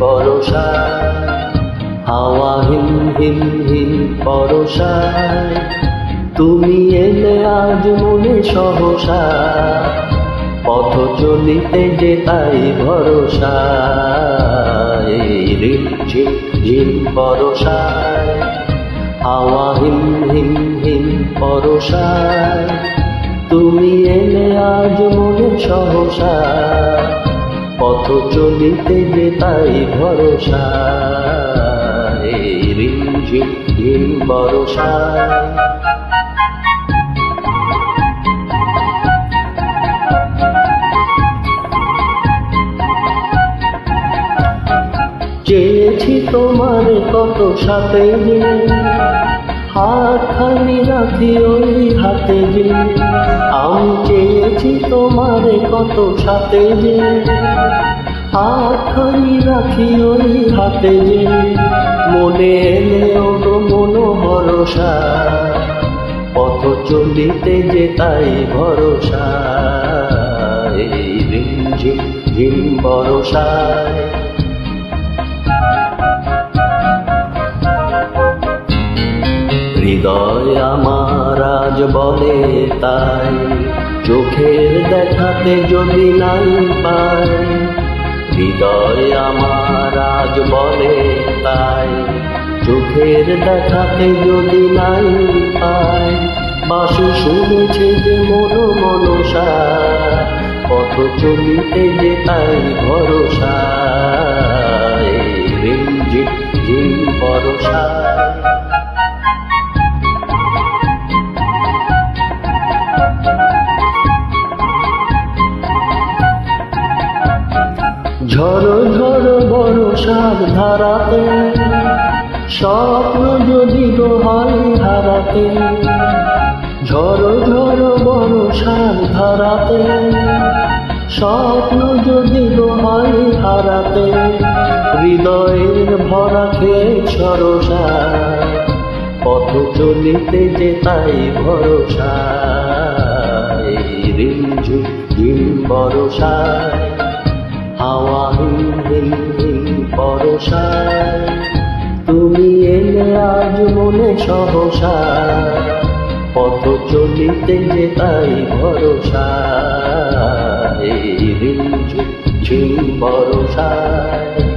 বরষায়, হাওয়া হিম হিম হিম বরষায়, তুমি এলে আজ মনে সহসা, পথ চলিতে যে তাই ভরসা। রিম ঝিম ঝিম বরষায়, হাওয়া হিম হিম হিম বরষায়, তুমি এলে আজ মনে সহসা, পথ চলিতে যে তাই ভরসা। রিম ঝিম ঝিম বরষায়। চেয়েছি তোমার কত সাথে যে, হাত খালি রাখি ওই হাতে যে। আমি চেয়েছি তোমার কত সাথে যে, হাত খালি রাখি ওই হাতে যে। মনে এলেও তো মন ভরসা, পথ চলিতে যে তাই ভরসা। রিম ঝিম ঝিম বরষায়, হৃদয় আমার আজ বলে তাই, চোখের দেখাতে যদি নাই পাই। হৃদয় আমার আজ বলে তাই, চোখের দেখাতে যদি নাই পাই। বাঁশি শুনেছে যে মন মনসা, পথ চলিতে যে তাই ভরসা। রিম ঝিম ঝিম বরষায়। ঝড়ো ঝড়ো বরষার ধারাতে, স্বপ্ন যদি দোহাই হারাতে। ঝড়ো ঝড়ো বরষার ধারাতে, স্বপ্ন যদি দোহাই হারাতে। হৃদয়ের ভরা খেয়ে সরসা, পথ চলিতে যে তাই ভরসা। রিম ঝিম ঝিম বরষায়, হাওয়া হিম হিম হিম বরষায়, তুমি এলে আজ মনে সহসা, পথ চলিতে যে তাই ভরসা। রিম ঝিম ঝিম বরষায়।